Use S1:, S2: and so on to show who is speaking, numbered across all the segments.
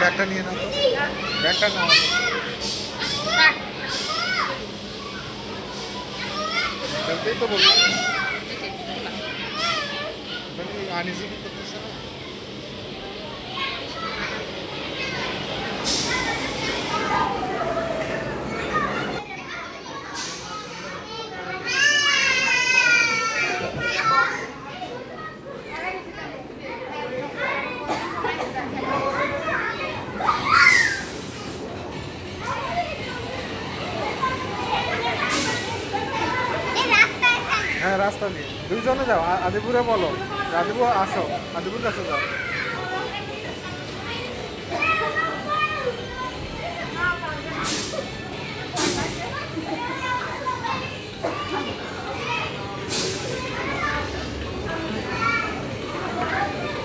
S1: ব্যাগটা নিয়ে নাও, ব্যাগটা নাও, চলতেই তো বলছি আনিজি কি করতেছে না। হ্যাঁ রাস্তা দিয়ে দুইজনে যাও, আদিপুরে বলো আদিপুর আসো, আদিপুর কাছে যাও।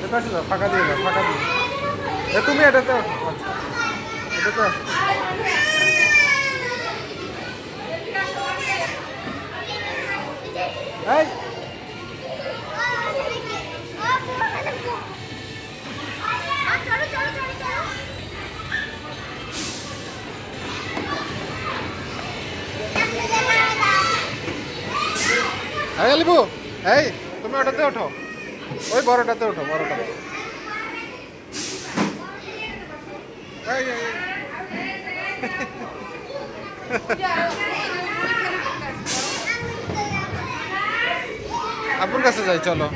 S1: এপাশে যাও, ফাঁকা দিয়ে যাও, ফাঁকা দিয়ে। তুমি এটাতে আসো, আচ্ছা এটাতে আসো। এই আলিপু, এই তুমি ওটাতে ওঠো, ওই বড়টাতে ওঠো, বড়টাতে। আপুর কাছে যাই চলো।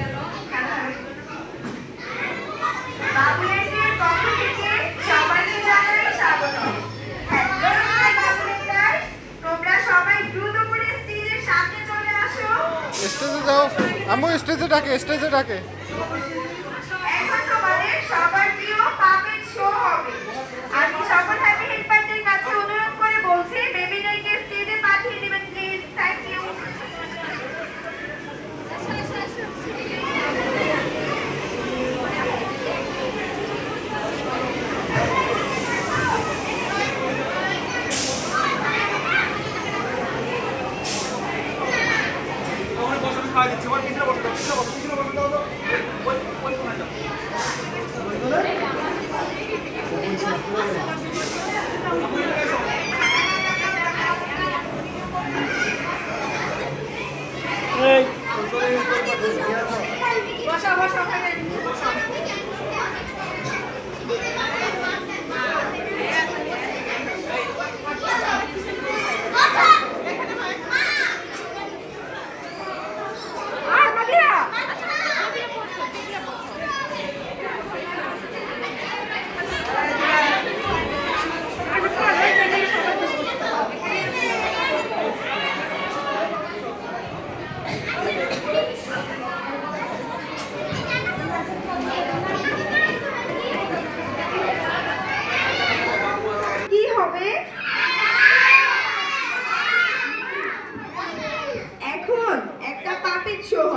S1: স্টেজে যাও আম্মু, স্টেজে ডাকে, স্টেজে ডাকে।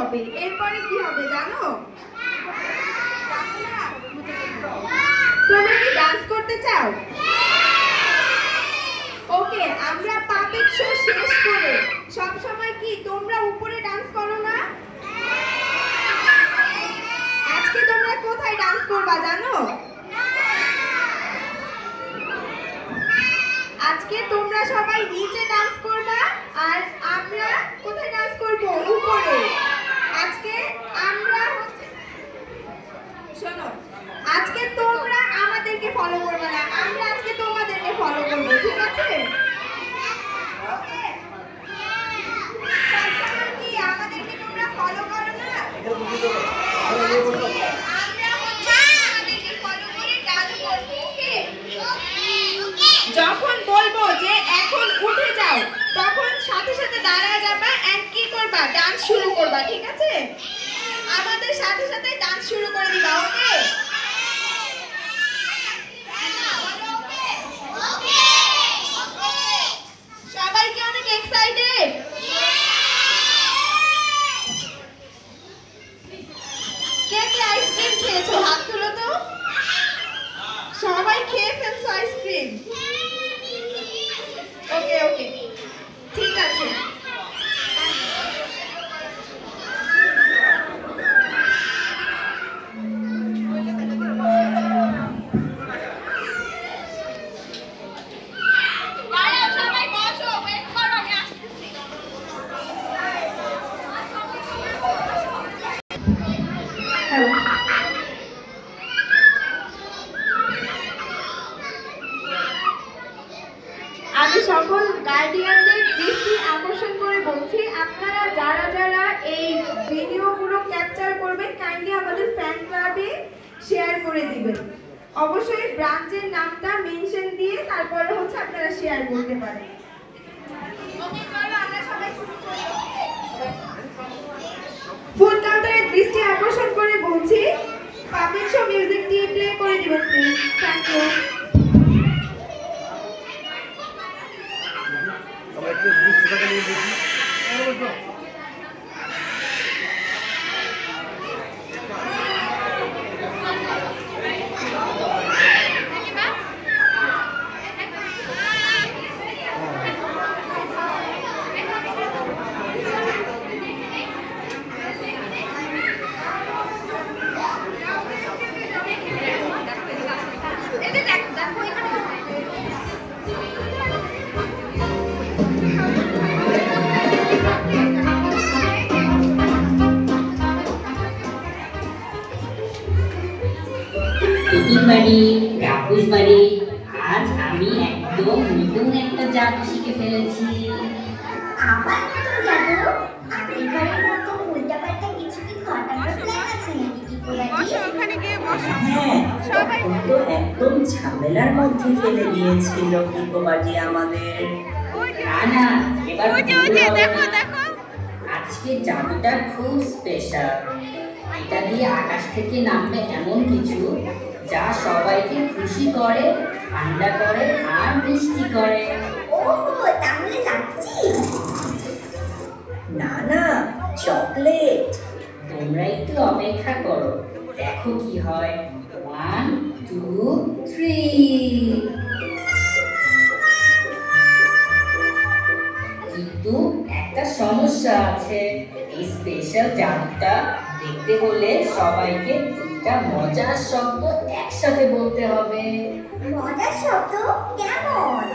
S2: হবে। এরপরে কি হবে জানো? তোমরা কি ডান্স করতে চাও? ওকে, আমরা পাপেট শো শেষ করে সব সময় কি তোমরা উপরে ডান্স করো না? আজকে তোমরা কোথায় ডান্স করবা জানো? আজকে তোমরা সবাই নিচে ডান্স করবা আর আমরা কোথায় ডান্স করব? উপরে। আজকে আমরা শোনো, আজকে তোমরা আমাদেরকে ফলো করবে না, আমরা আজকে তোমাদেরকে ফলো করব, ঠিক আছে? ওকে, সবসময় কি আমাদেরকে তোমরা ফলো করো না? আমরা আমাদেরকে ফলো করে ডান্স করব, ওকে? যখন বলবো যে এখন উঠে যাও, তখন সাথে সাথে দাঁড়ায় যাবা এন্ড কি করবা? ডান্স শুরু করবা, ঠিক আছে? আমাদের সাথে সাথে ডান্স শুরু করে দিবা, ওকে? সবাই কি অনেক এক্সাইটেড? কে কে আইসক্রিম খেয়েছো? হাত তুলো তো। সবাই খেয়ে ফেলছো আইসক্রিম? ওকে ওকে, ঠিক আছে। আমি সকল গার্ডিয়ানদের দৃষ্টি আকর্ষণ করে বলছি, আপনারা যারা যারা এই ভিডিওগুলো ক্যাপচার করবেন কাইন্ডলি আমাদের ফ্যান ক্লাবে শেয়ার করে দিবেন। অবশ্যই ব্রাঞ্চের নামটা মেনশন দিয়ে তারপরে হচ্ছে আপনারা শেয়ার করতে পারেন। ওকে, চলো আমরা সবাই শুরু করি। ফুল কাউন্টারের দৃষ্টি আকর্ষণ করে বলছি, পাবলিক শো মিউজিকটি প্লে করে দিবেন প্লিজ। Thank you.
S1: একটু 20 টাকা নিয়ে দেখি।
S3: বাড়ি কাকুস বাড়ি, আজ আমি একদম নতুন একটা জাদু শিখে ফেলেছি।
S4: আবার নতুন জাদু? আগেরবারের মতো উল্টাপাল্টা কিছু কি ঘটানোর প্ল্যান আছে নাকি টিকোবাজি?
S5: হ্যাঁ, তখন তো একদম ঝামেলার মধ্যে ফেলে দিয়েছিল টিকোবাজি আমাদের।
S3: না না, এবার দেখো আজকে জাদুটা খুব স্পেশাল। এটা দিয়ে আকাশ থেকে নামবে এমন কিছু যা সবাইকে খুশি করে, ঠান্ডা করে আর মিষ্টি করে।
S4: ওহো, তাহলে লাচ্ছি?
S5: না না, চকলেট।
S3: তোমরা একটু অপেক্ষা করো, দেখো কি হয়। 1 2 3। কিন্তু একটা সমস্যা আছে, এই স্পেশাল জাদুটা দেখতে হলে সবাইকে তিনটা মজার শব্দ একসাথে বলতে হবে।
S4: মজার শব্দ কেমন?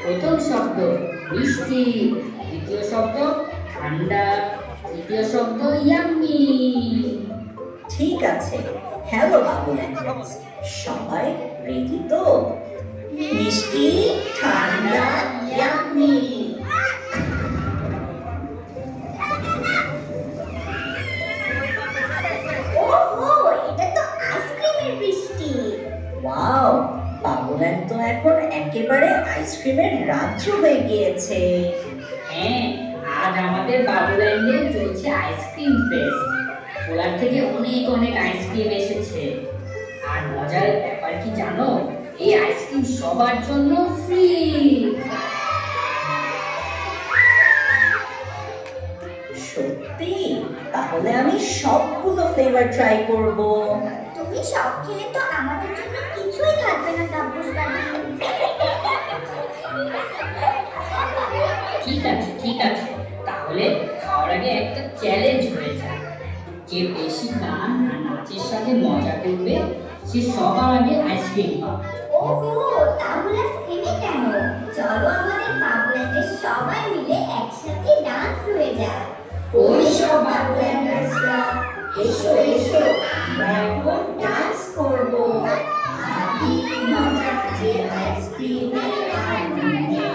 S3: প্রথম শব্দ মিষ্টি, দ্বিতীয় শব্দ ঠান্ডা, তৃতীয় শব্দ ইয়াম্মি।
S5: ঠিক আছে, হ্যালো বাবু, সবাই রেডি তো? মিষ্টি, ঠান্ডা, ইয়াম্মি।
S4: ওহো, এটা তো আইসক্রিমের বৃষ্টি।
S5: ওয়াও, বাবুল্যান্ড তো এখন একেবারে আইসক্রিমের রাজ্য হয়ে গিয়েছে।
S3: হ্যাঁ, আজ আমাদের বাবুল্যান্ডে চলছে আইসক্রিম ফেস্ট। পোলার থেকে অনেক অনেক আইসক্রিম এসেছে। আর মজার ব্যাপার কি জানো, এই আইসক্রিম সবার জন্য ফ্রি।
S5: সত্যি? তাহলে আমি সবগুলো ফ্লেভার ট্রাই করব।
S4: তুমি সব খেলে তো আমাদের জন্য কিছুই থাকবে না তাপস দাদু।
S3: ঠিক আছে, তাহলে খাওয়ার আগে একটা চ্যালেঞ্জ হয়ে যায়। যে বেশি গান আর নাচের সাথে মজা করবে সে সবার আগে আইসক্রিম পাবে।
S4: ওহো, তাহলে থেমে কেন? চলো আমাদের বাবুল্যান্ডের সবাই মিলে একসাথে ডান্স হয়ে যায়।
S5: ওই সব বাবুল্যান্ডার্সরা, এসো এসো, আমরা এখন ডান্স করব। আদি মজা যে আইসক্রিমের আনন্দে।